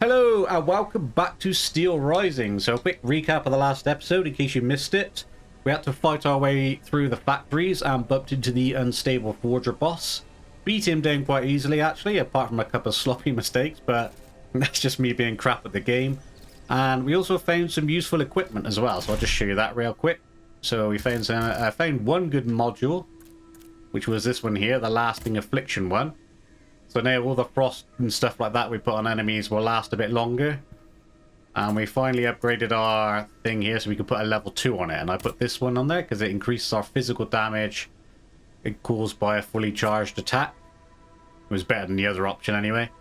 Hello and welcome back to Steelrising. So a quick recap of the last episode in case you missed it. We had to fight our way through the factories and bumped into the unstable forger boss. Beat him down quite easily actually, apart from a couple of sloppy mistakes, but that's just me being crap at the game. And we also found some useful equipment as well, so I'll just show you that real quick. So we found one good module, which was this one here, the lasting affliction one. So now all the frost and stuff like that we put on enemies will last a bit longer. And we finally upgraded our thing here so we can put a level 2 on it. And I put this one on there because it increases our physical damage caused by a fully charged attack. It was better than the other option anyway.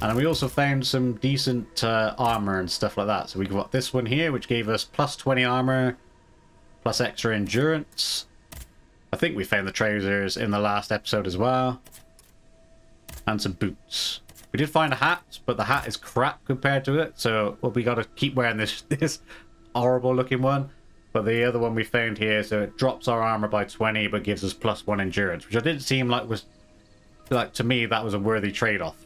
And we also found some decent armor and stuff like that. So we got this one here, which gave us plus 20 armor, plus extra endurance. I think we found the trousers in the last episode as well. And some boots. We did find a hat, but the hat is crap compared to it. So well, we got to keep wearing this horrible looking one. But the other one we found here, so it drops our armor by 20, but gives us plus 1 endurance, which I didn't seem like was, like to me, that was a worthy trade-off.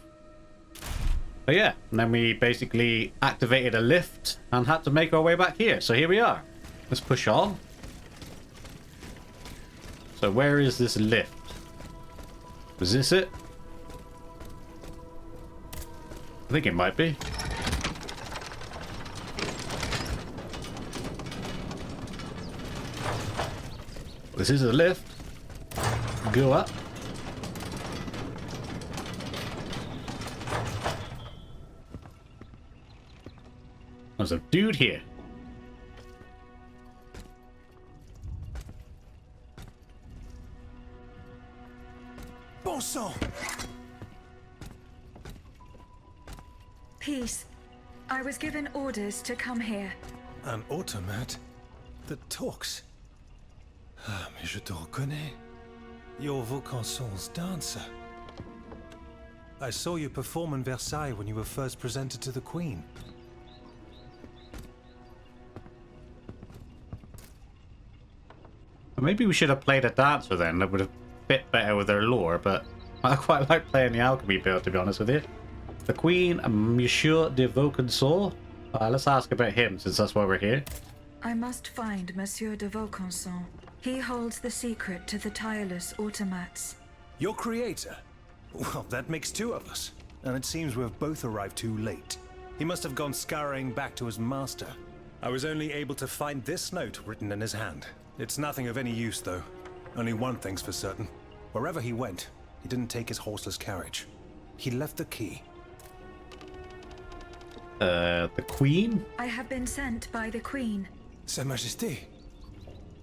But yeah, and then we basically activated a lift and had to make our way back here. So here we are. Let's push on. So where is this lift? Was this it? I think it might be. This is a lift. Go up. There's a dude here. Bon sang! Peace. I was given orders to come here. An automat that talks. Ah, mais je te reconnais. You're Vaucanson's dancer. I saw you perform in Versailles when you were first presented to the Queen. Maybe we should have played a dancer then. That would have fit better with their lore, but I quite like playing the alchemy build, to be honest with you. The Queen, Monsieur de Vaucanson. Let's ask about him, since that's why we're here. I must find Monsieur de Vaucanson. He holds the secret to the tireless automats. Your creator? Well, that makes 2 of us. And it seems we've both arrived too late. He must have gone scurrying back to his master. I was only able to find this note written in his hand. It's nothing of any use, though. Only one thing's for certain. Wherever he went, he didn't take his horseless carriage. He left the key. The Queen? I have been sent by the Queen. Sa Majesté?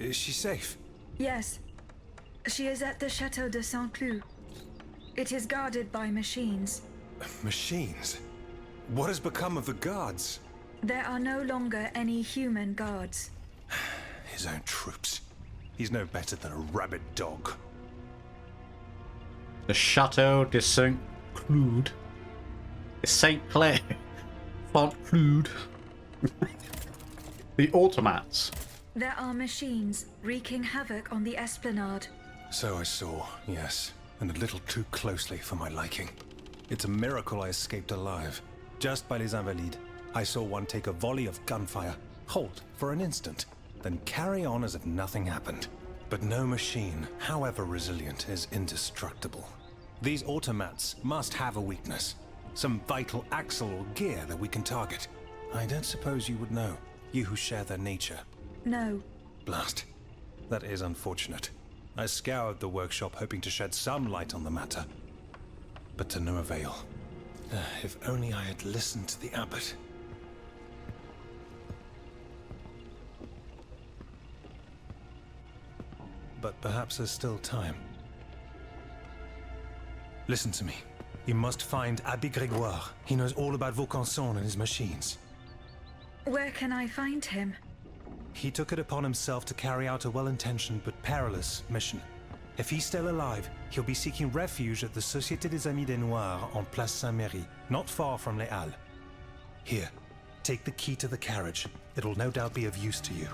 Is she safe? Yes. She is at the Chateau de Saint-Cloud. It is guarded by machines. Machines? What has become of the guards? There are no longer any human guards. His own troops. He's no better than a rabid dog. The Chateau de Saint-Cloud. Saint Clair. Saint-Cloud. The automats. There are machines wreaking havoc on the esplanade. So I saw, yes. And a little too closely for my liking. It's a miracle I escaped alive. Just by les Invalides, I saw one take a volley of gunfire, halt for an instant, then carry on as if nothing happened. But no machine, however resilient, is indestructible. These automats must have a weakness. Some vital axle or gear that we can target. I don't suppose you would know, you who share their nature. No. Blast. That is unfortunate. I scoured the workshop hoping to shed some light on the matter. But to no avail. If only I had listened to the abbot. But perhaps there's still time. Listen to me. You must find Abbé Grégoire. He knows all about Vaucanson and his machines. Where can I find him? He took it upon himself to carry out a well-intentioned but perilous mission. If he's still alive, he'll be seeking refuge at the Société des Amis des Noirs on Place Saint-Méry, not far from Les Halles. Here, take the key to the carriage. It'll no doubt be of use to you.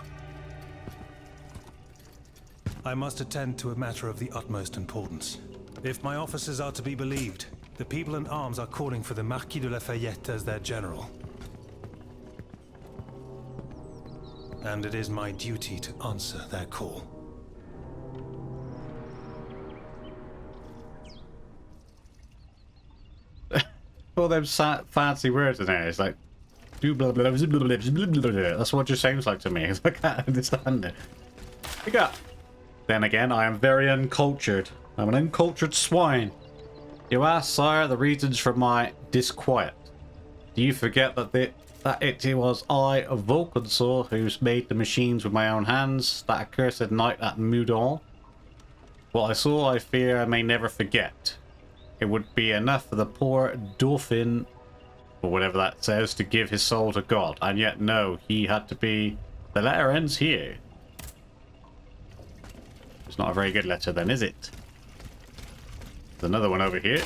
I must attend to a matter of the utmost importance. If my officers are to be believed, The people in arms are calling for the Marquis de Lafayette as their general. And it is my duty to answer their call. All those fancy words in there. It's like, do blah blah blah blah blah blah blah blah. That's what it just sounds like to me. I can't understand it. Pick up. Then again, I am very uncultured. I'm an uncultured swine. You ask, sire, the reasons for my disquiet. Do you forget that it was I, Vulcansaur, who's made the machines with my own hands, that accursed night at Moudon? What I saw, I fear I may never forget. It would be enough for the poor Dauphin, or whatever that says, to give his soul to God. And yet, no, he had to be... The letter ends here. It's not a very good letter then, is it? There's another one over here.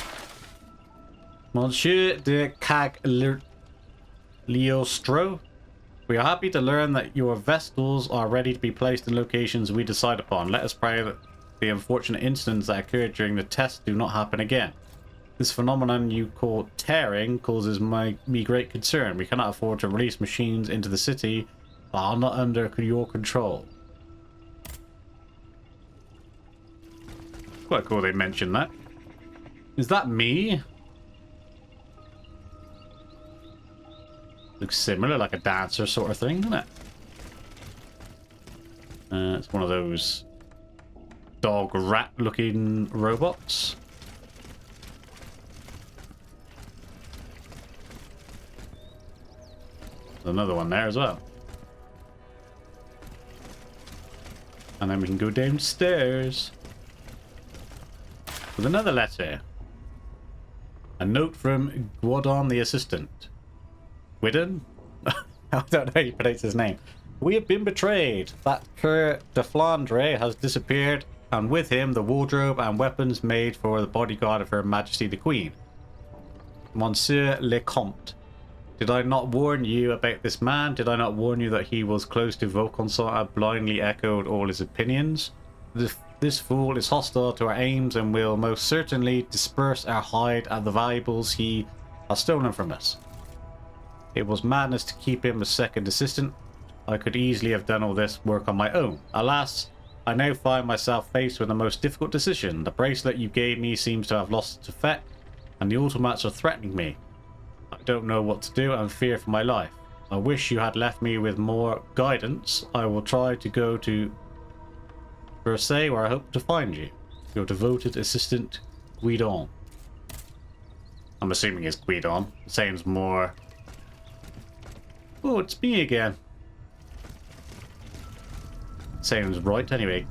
Monsieur de Cagliostro, we are happy to learn that your vessels are ready to be placed in locations we decide upon. Let us pray that the unfortunate incidents that occurred during the test do not happen again. This phenomenon you call tearing causes me great concern. We cannot afford to release machines into the city that are not under your control. Quite cool they mentioned that. Is that me? Looks similar, like a dancer sort of thing, doesn't it? It's one of those dog rat looking robots. There's another one there as well. And then we can go downstairs with another letter. A note from Guadon the assistant. Widden? I don't know how you pronounce his name. We have been betrayed. That Coeur de Flandre has disappeared, and with him the wardrobe and weapons made for the bodyguard of Her Majesty the Queen. Monsieur le Comte, did I not warn you about this man? Did I not warn you that he was close to Vaucanson and blindly echoed all his opinions? This fool is hostile to our aims and will most certainly disperse our hide and the valuables he has stolen from us. It was madness to keep him a second assistant. I could easily have done all this work on my own. Alas, I now find myself faced with the most difficult decision. The bracelet you gave me seems to have lost its effect, and the automats are threatening me. I don't know what to do and fear for my life. I wish you had left me with more guidance. I will try to go to Versailles, where I hope to find you. Your devoted assistant, Guidon. I'm assuming it's Guidon. It sounds more... Oh, it's me again. Sounds right anyway.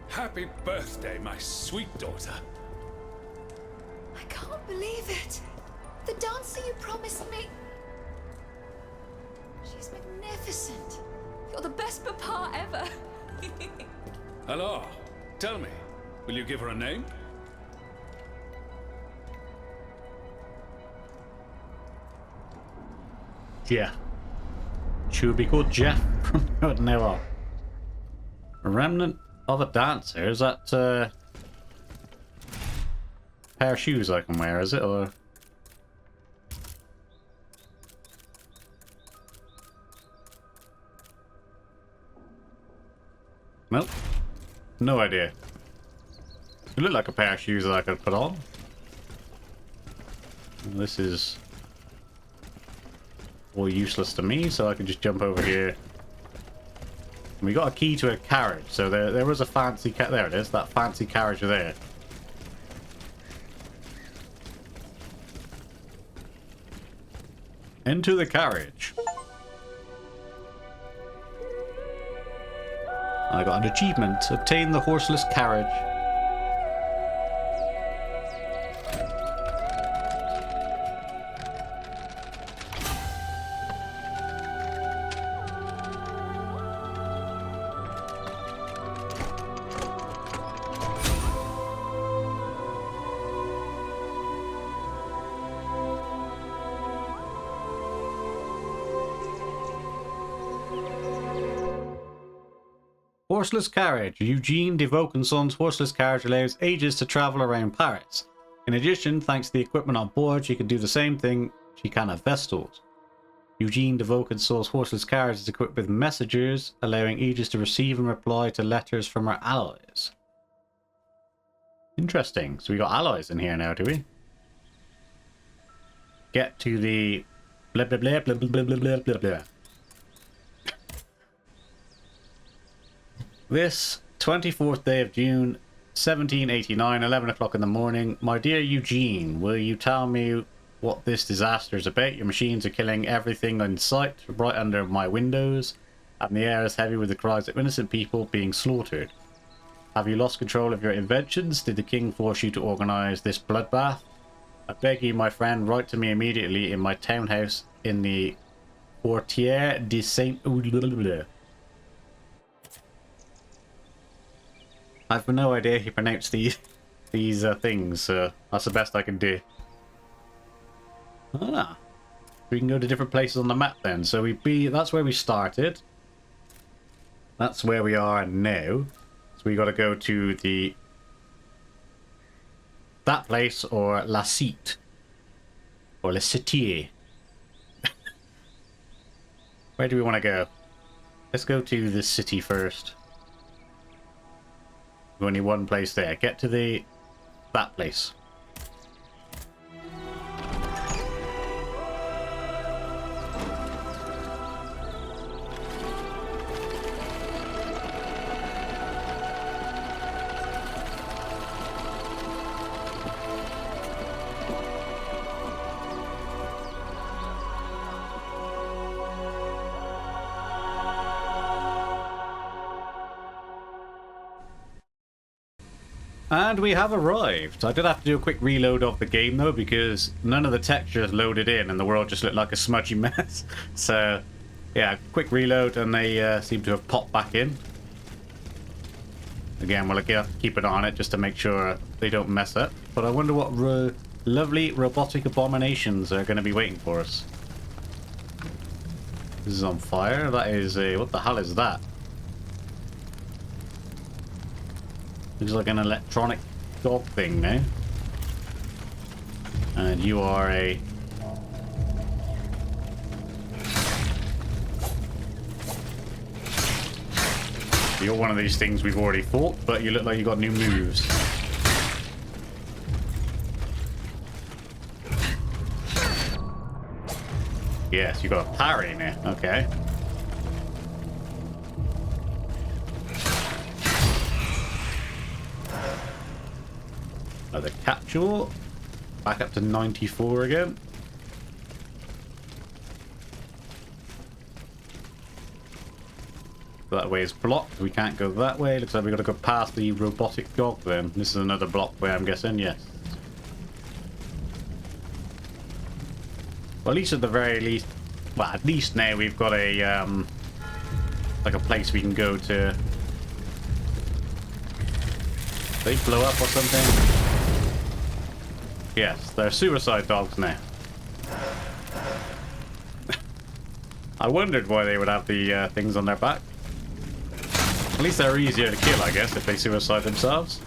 Happy birthday, my sweet daughter. I can't believe it. The dancer you promised me. She's magnificent. You're the best papa ever. Alors, tell me, will you give her a name? Yeah. She would be called Jeff from now on. A remnant of a dancer? Is that a pair of shoes I can wear, is it? Or nope. No idea. It looked like a pair of shoes that I could put on. This is all useless to me, so I can just jump over here. And we got a key to a carriage, so there was a fancy there it is, that fancy carriage there. Into the carriage. I got an achievement. Obtain the horseless carriage. Horseless carriage. Eugene de Vaucanson's horseless carriage allows Aegis to travel around Paris. In addition, thanks to the equipment on board, she can do the same thing she can at Vestals. Eugene de Vaucanson's horseless carriage is equipped with messengers, allowing Aegis to receive and reply to letters from her allies. Interesting. So we got allies in here now, do we? Get to the blah blah blah blah blah blah blah blah blah. This 24th day of June, 1789, 11 o'clock in the morning. My dear Eugene, will you tell me what this disaster is about? Your machines are killing everything in sight, right under my windows, and the air is heavy with the cries of innocent people being slaughtered. Have you lost control of your inventions? Did the king force you to organize this bloodbath? I beg you, my friend, write to me immediately in my townhouse in the Quartier de Saint... I've no idea how you pronounce these things, so that's the best I can do. Ah, we can go to different places on the map then. So that's where we started. That's where we are now. So we got to go to that place or La Cite or Le Cité. Where do we want to go? Let's go to the city first. There's only one place there. Get to that place. And we have arrived. I did have to do a quick reload of the game though, because none of the textures loaded in and the world just looked like a smudgy mess. So yeah, quick reload and they seem to have popped back in. Again, we'll have to keep an eye on it just to make sure they don't mess up. But I wonder what lovely robotic abominations are going to be waiting for us. This is on fire. That is a... what the hell is that? Looks like an electronic dog thing now. And you are a... you're one of these things we've already fought, but you look like you got new moves. Yes, you got a parry now. Okay. The capture back up to 94 again. That way is blocked. We can't go that way. Looks like we've got to go past the robotic dog then. This is another block way, I'm guessing. Yes. Well, at least at the very least, well, at least now we've got a like a place we can go to. They blow up or something. Yes, they're suicide dogs now. I wondered why they would have the things on their back. At least they're easier to kill, I guess, if they suicide themselves.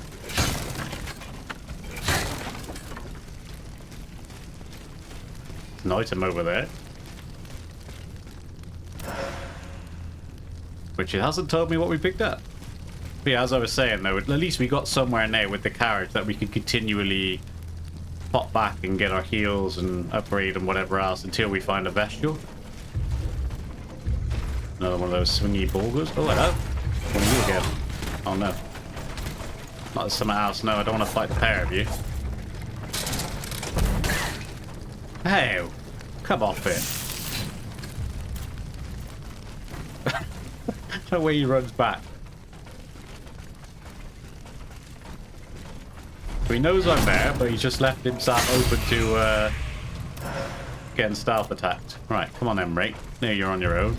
There's an item over there. Which it hasn't told me what we picked up. But yeah, as I was saying though, at least we got somewhere now with the carriage that we could continually pop back and get our heals and upgrade and whatever else until we find a Vestial. Another one of those swingy bulgars. Oh, hello. What are you again? Oh no. Not as something else. No, I don't want to fight the pair of you. Hey, come off it. No way he runs back. So he knows I'm there, but he's just left himself open to getting stealth attacked. Right, come on then, Ray. Now you're on your own.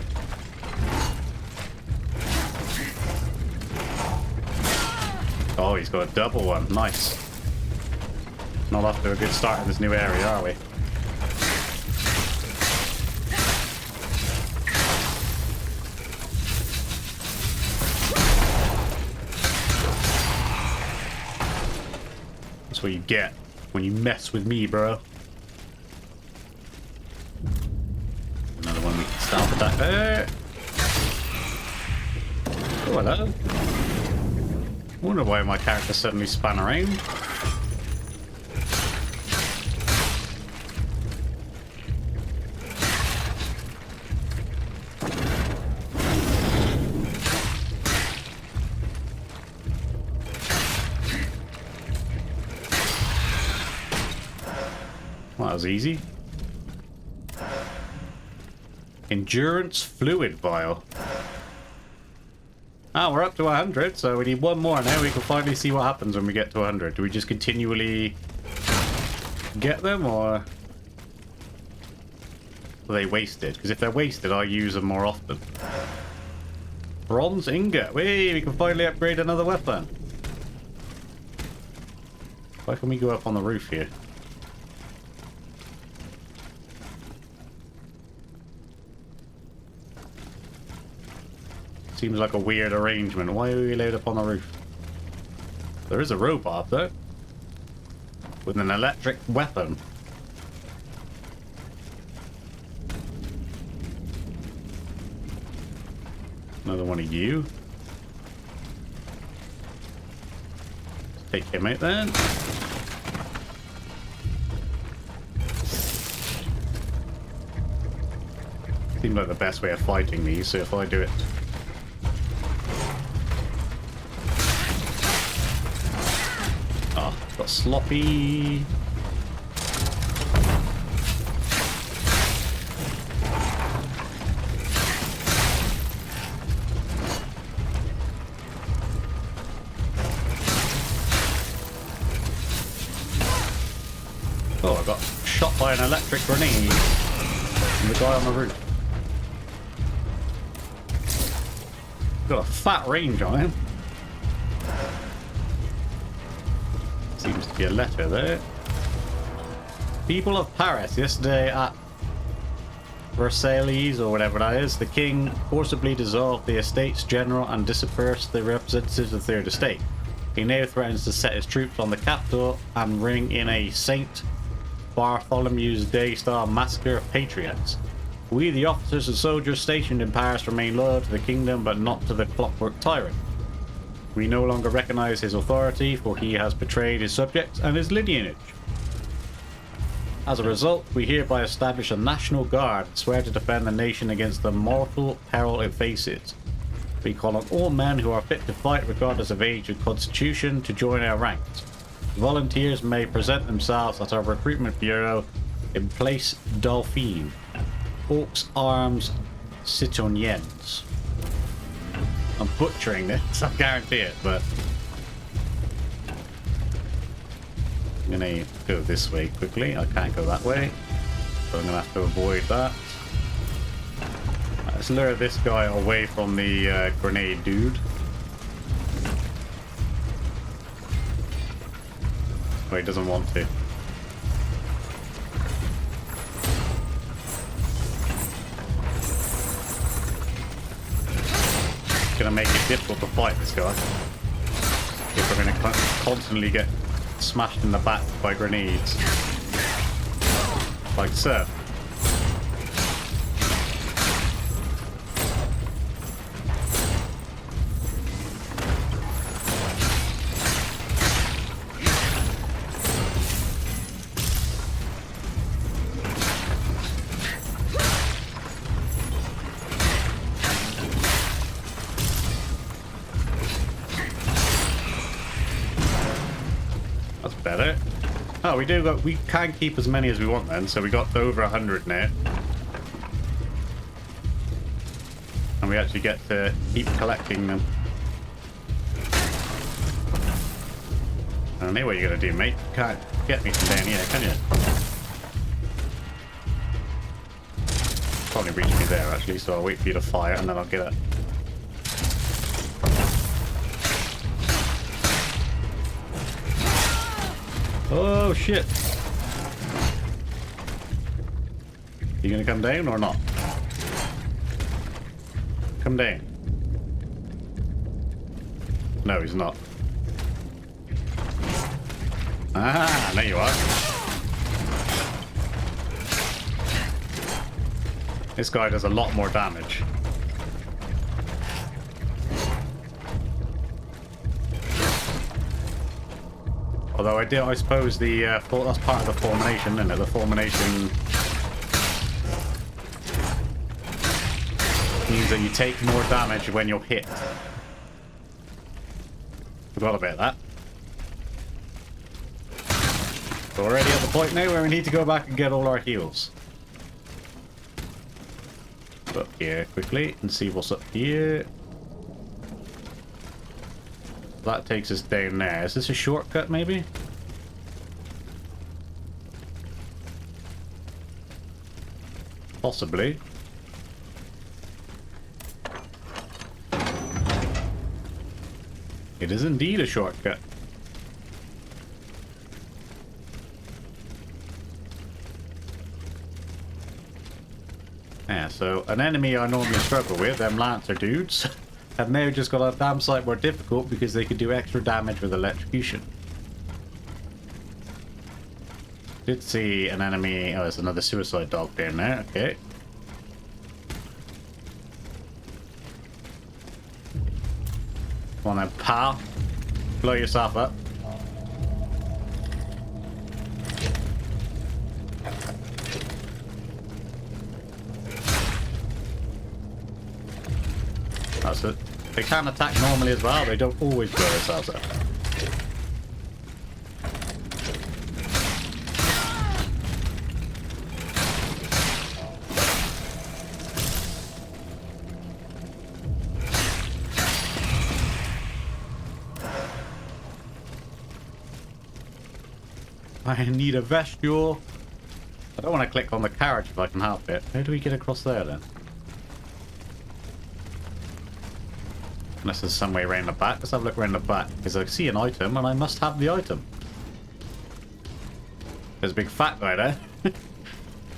Oh, he's got a double one. Nice. Not off to a good start in this new area, are we? That's what you get when you mess with me, bro. Another one we can start attack there. Oh, hello. I wonder why my character suddenly span around. Well, that was easy. Endurance fluid vial. Ah, we're up to 100, so we need one more now. We can finally see what happens when we get to 100. Do we just continually get them, or are they wasted? Because if they're wasted, I use them more often. Bronze ingot. Whee, we can finally upgrade another weapon. Why can we go up on the roof here? Seems like a weird arrangement. Why are we laid up on the roof? There is a robot up there with an electric weapon. Another one of you. Let's take him out then. Seems like the best way of fighting these, so if I do it. Got sloppy. Oh, I got shot by an electric grenade from the guy on the roof. Got a fat range on him. Seems to be a letter there. People of Paris, yesterday at Versailles, or whatever that is, the king forcibly dissolved the Estates General and dispersed the representatives of the Third Estate. He now threatens to set his troops on the capital and ring in a Saint Bartholomew's Day-style massacre of patriots. We, the officers and soldiers stationed in Paris, remain loyal to the kingdom, but not to the clockwork tyrant. We no longer recognize his authority, for he has betrayed his subjects and his lineage. As a result, we hereby establish a national guard and swear to defend the nation against the mortal peril it faces. We call on all men who are fit to fight, regardless of age and constitution, to join our ranks. Volunteers may present themselves at our recruitment bureau in Place Dauphine, Aux Armes Citoyennes. I'm butchering this, I guarantee it, but I'm gonna go this way quickly. I can't go that way, so I'm gonna have to avoid that. Let's lure this guy away from the grenade dude. Oh, he doesn't want to. Gonna make it difficult to fight this guy if we're gonna constantly get smashed in the back by grenades, like so. Better. Oh, we can keep as many as we want then, so we got over 100 now. And we actually get to keep collecting them. I don't know what you're gonna do, mate. You can't get me from down here, can you? Probably reach me there actually, so I'll wait for you to fire and then I'll get it. Oh shit! You gonna come down or not? Come down. No, he's not. Ah, there you are. This guy does a lot more damage. Although I suppose that's part of the formation, isn't it? The formation means that you take more damage when you're hit. Forgot about that. We're already at the point now where we need to go back and get all our heals. Up here quickly and see what's up here. That takes us down there. Is this a shortcut maybe? Possibly. It is indeed a shortcut. Yeah, so an enemy I normally struggle with, them Lancer dudes, have now just got a damn sight more difficult because they can do extra damage with electrocution. Did see an enemy. Oh, there's another suicide dog down there. Okay. Come on then, pal. Blow yourself up. That's it. They can attack normally as well. They don't always blow themselves up. I need a vestule. I don't want to click on the carriage if I can help it. How do we get across there then? Unless there's some way around the back. Let's have a look around the back. Because I see an item and I must have the item. There's a big fat guy there.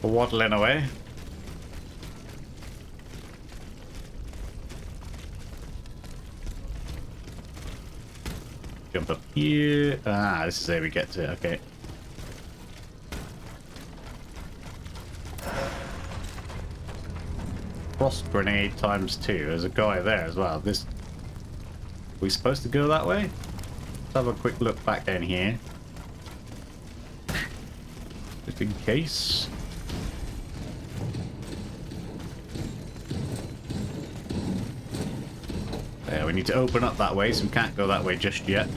Waddling away. Jump up here. Ah, this is how we get to it. Okay. Frost grenade times 2. There's a guy there as well. This. Are we supposed to go that way? Let's have a quick look back down here. Just in case. There, we need to open up that way, so we can't go that way just yet.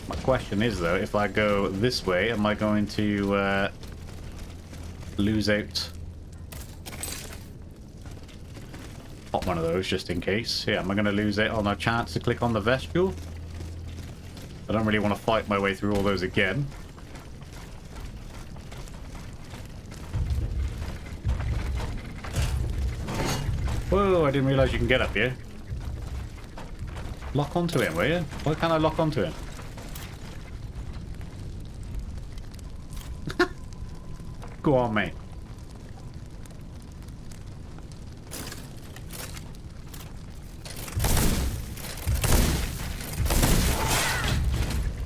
My question is, though, if I go this way, am I going to lose out? Pop one of those just in case. Yeah, am I going to lose out on a chance to click on the vestule? I don't really want to fight my way through all those again. Whoa, I didn't realize you can get up here. Lock onto him, will you? Why can't I lock onto him? Go on, mate.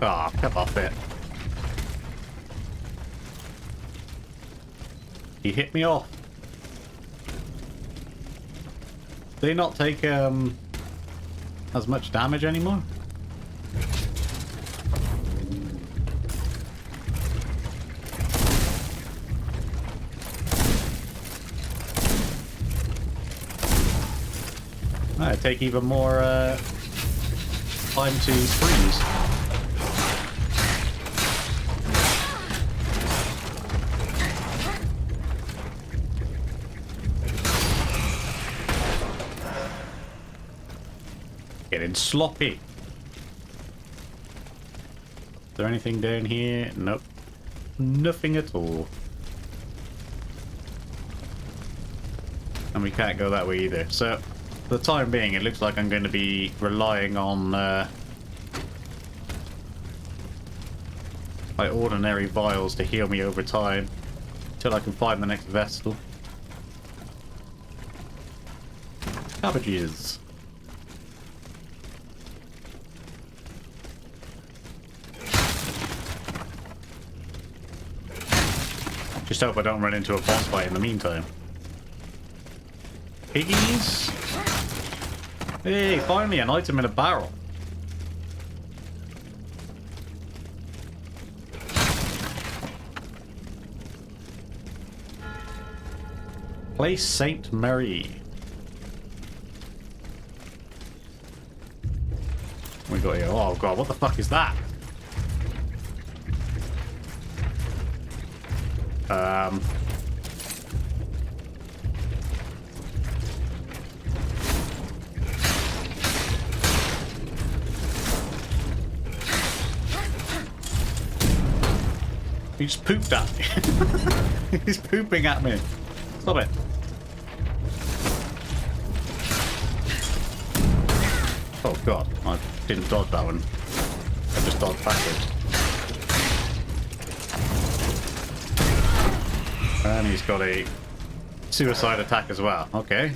Ah, come off it. He hit me off. Do they not take as much damage anymore? I take even more time to freeze. Getting sloppy. Is there anything down here? Nope. Nothing at all. And we can't go that way either. So, for the time being, it looks like I'm going to be relying on my ordinary vials to heal me over time until I can find the next vessel. Cabbages. Just hope I don't run into a boss fight in the meantime. Piggies? Hey, finally an item in a barrel. Place Saint Mary. We got here. Oh god, what the fuck is that? He just pooped at me. He's pooping at me. Stop it. Oh god, I didn't dodge that one. I just dodged backwards. And he's got a suicide attack as well. Okay.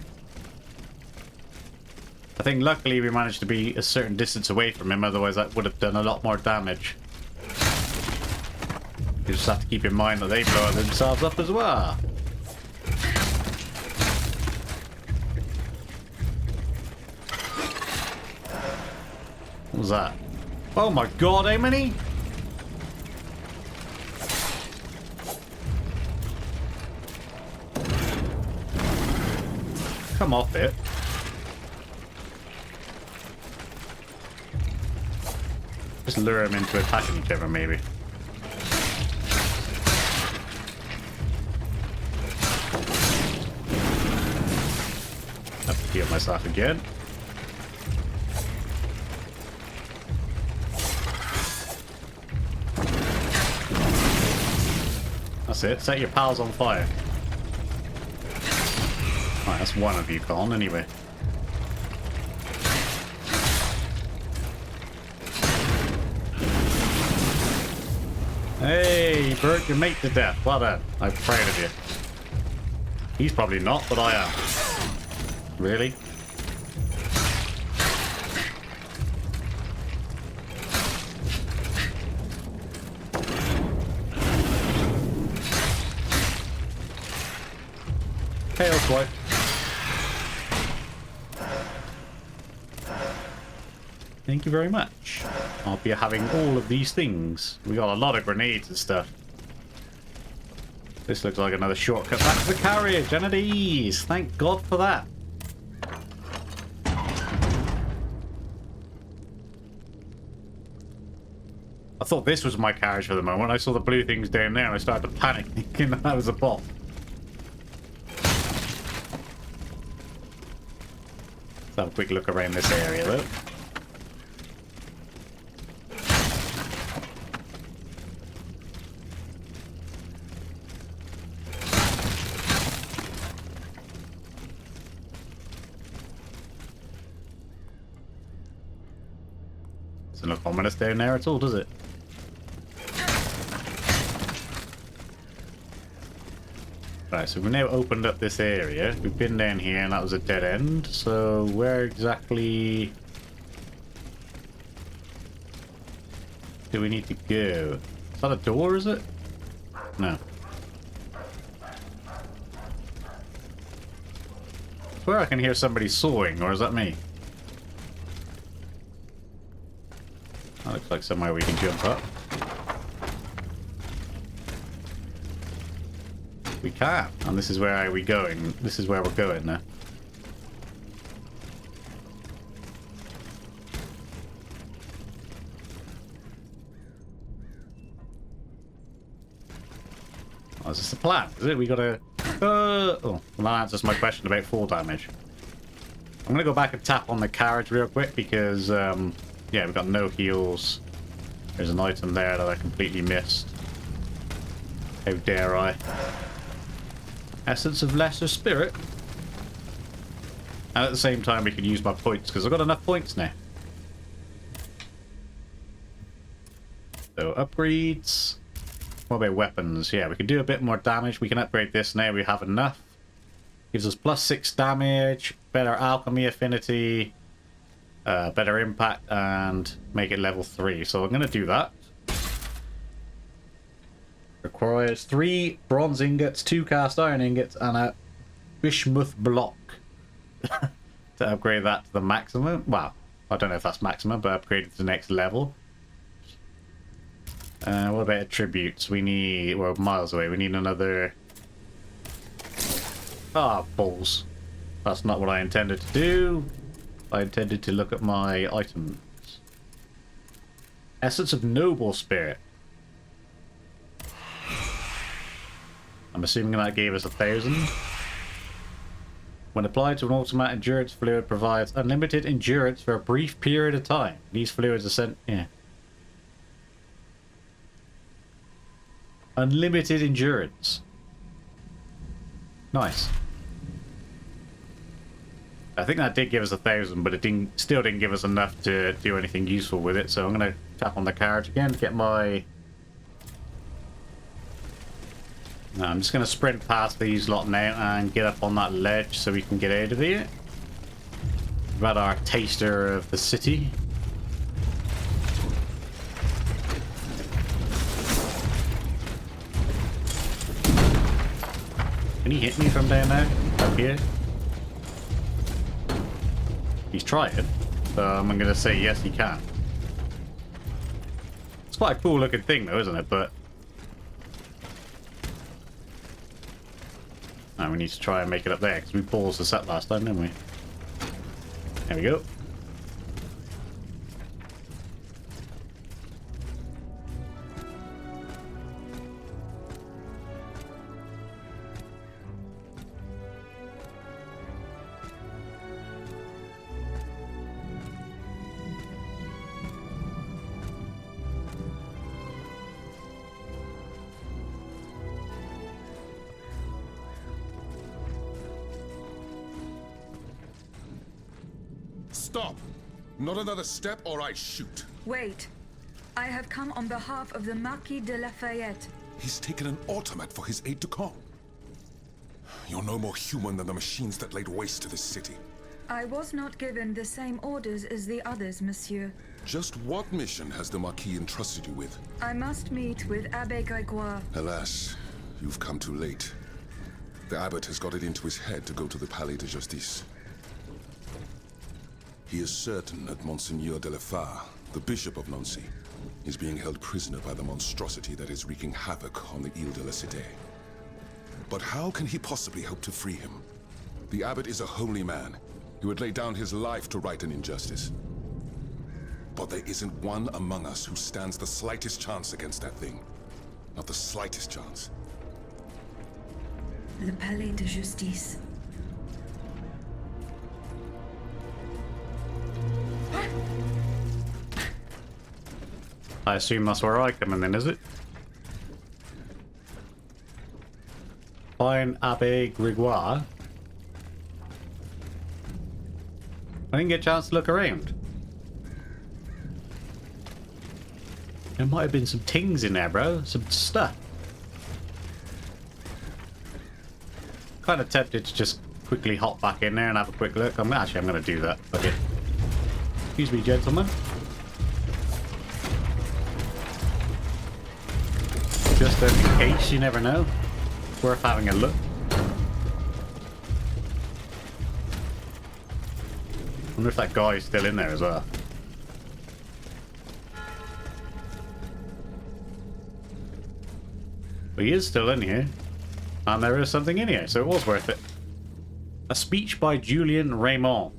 I think luckily we managed to be a certain distance away from him, otherwise that would have done a lot more damage. You just have to keep in mind that they blow themselves up as well. What was that? Oh my god, how many? Come off it. Just lure them into attacking each other, maybe. Have to heal myself again. That's it. Set your pals on fire. Alright, that's one of you gone anyway. Hey, you burnt your mate to death. Well done. I'm proud of you. He's probably not, but I am. Really? Chaos wipe. Thank you very much. I'll be having all of these things. We got a lot of grenades and stuff. This looks like another shortcut back to the carriage, and it is. Thank God for that. I thought this was my carriage for the moment. I saw the blue things down there and I started to panic thinking that was a bot. Let's have a quick look around this area though. Doesn't look ominous down there at all, does it? Right, so we've now opened up this area. We've been down here and that was a dead end. So where exactly do we need to go? Is that a door, is it? No. I swear I can hear somebody sawing, or is that me? That looks like somewhere we can jump up. We can, and this is where we're going. This is where we're going now. Oh, is this the plan? Is it? We gotta... oh, well, that answers my question about fall damage. I'm gonna go back and tap on the carriage real quick because, yeah, we've got no heals. There's an item there that I completely missed. How dare I? Essence of Lesser Spirit. And at the same time we can use my points because I've got enough points now. So upgrades. What about weapons? Yeah, we can do a bit more damage. We can upgrade this now. We have enough. Gives us +6 damage, better alchemy affinity, better impact, and make it level 3. So I'm going to do that. Requires 3 bronze ingots, 2 cast iron ingots, and a bismuth block. To upgrade that to the maximum. Well, I don't know if that's maximum, but upgrade it to the next level. What about attributes? We need... We're miles away. We need another... Ah, balls. That's not what I intended to do. I intended to look at my items. Essence of Noble Spirit. I'm assuming that gave us 1,000. When applied to an automaton, endurance fluid provides unlimited endurance for a brief period of time. These fluids are sent... Yeah. Unlimited endurance. Nice. I think that did give us 1,000, but it still didn't give us enough to do anything useful with it. So I'm going to tap on the carriage again to get my... No, I'm just going to sprint past these lot now and get up on that ledge so we can get out of here. We've had our taster of the city. Can he hit me from down there? Up here? He's trying. So I'm going to say yes, he can. It's quite a cool looking thing though, isn't it? But... Now we need to try and make it up there, because we paused the set last time, didn't we? There we go. Stop! Not another step or I shoot. Wait. I have come on behalf of the Marquis de Lafayette. He's taken an automat for his aide-de-camp. You're no more human than the machines that laid waste to this city. I was not given the same orders as the others, monsieur. Just what mission has the Marquis entrusted you with? I must meet with Abbe Grégoire. Alas, you've come too late. The abbot has got it into his head to go to the Palais de Justice. He is certain that Monseigneur de la Fare, the Bishop of Nancy, is being held prisoner by the monstrosity that is wreaking havoc on the Ile de la Cité. But how can he possibly hope to free him? The abbot is a holy man. He would lay down his life to right an injustice. But there isn't one among us who stands the slightest chance against that thing. Not the slightest chance. Le Palais de Justice. I assume that's where I come in then, is it? Find Abbe Grégoire. I didn't get a chance to look around. There might have been some things in there, bro. Some stuff. Kind of tempted to just quickly hop back in there and have a quick look. I'm going to do that. Okay. Excuse me, gentlemen. Just in case, you never know. Worth having a look. Wonder if that guy's still in there as well. But he is still in here. And there is something in here, so it was worth it. A speech by Julien Raymond.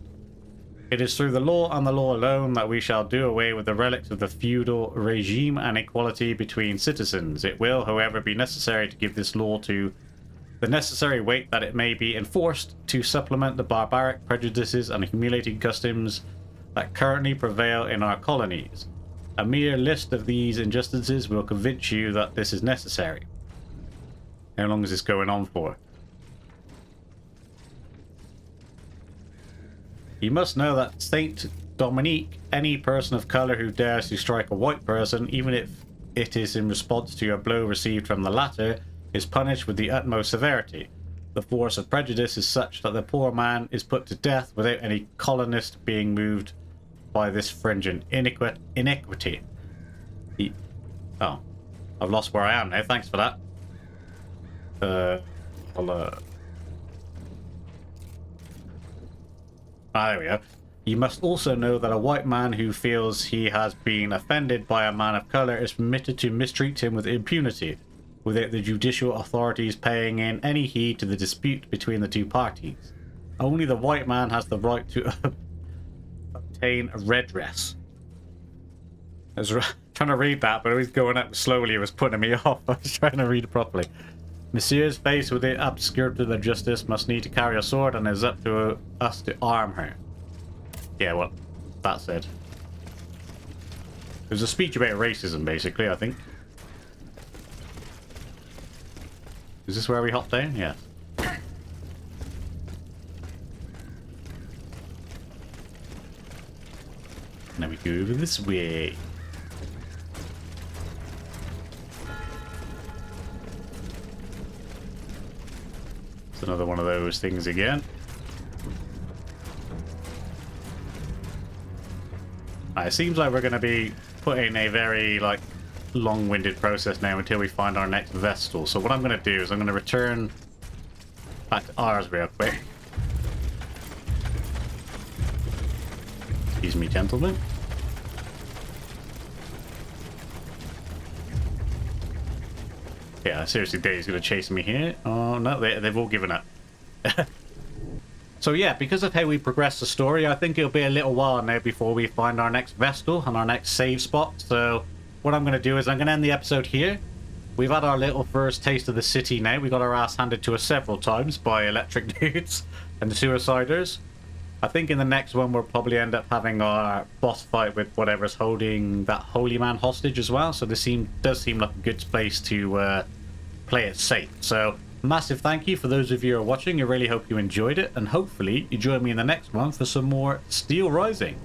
It is through the law and the law alone that we shall do away with the relics of the feudal regime and equality between citizens. It will, however, be necessary to give this law to the necessary weight that it may be enforced to supplement the barbaric prejudices and accumulating customs that currently prevail in our colonies. A mere list of these injustices will convince you that this is necessary. How long is this going on for? You must know that Saint Dominique, any person of colour who dares to strike a white person, even if it is in response to a blow received from the latter, is punished with the utmost severity. The force of prejudice is such that the poor man is put to death without any colonist being moved by this fringent inequity. I've lost where I am now. Thanks for that. There we go. You must also know that a white man who feels he has been offended by a man of color is permitted to mistreat him with impunity, without the judicial authorities paying in any heed to the dispute between the two parties. Only the white man has the right to obtain redress. I was trying to read that, but it was going up slowly. It was putting me off. I was trying to read it properly. Monsieur's faced with the obscurity of justice must need to carry a sword, and it is up to us to arm her. Yeah, well, that's it. There's a speech about racism, basically, I think. Is this where we hop down? Yeah. Now we go over this way. It's another one of those things again. It seems like we're going to be putting a very, like, long-winded process now until we find our next Vestal. So what I'm going to do is I'm going to return back to ours real quick. Excuse me, gentlemen. Yeah, seriously, Dave's going to chase me here. Oh, no, they've all given up. So yeah, because of how we progress the story, I think it'll be a little while now before we find our next Vestal and our next save spot. So what I'm going to do is I'm going to end the episode here. We've had our little first taste of the city now. We got our ass handed to us several times by electric dudes and the suiciders. I think in the next one we'll probably end up having our boss fight with whatever's holding that holy man hostage as well. So this does seem like a good place to play it safe. So massive thank you for those of you who are watching. I really hope you enjoyed it, and hopefully you join me in the next one for some more Steelrising.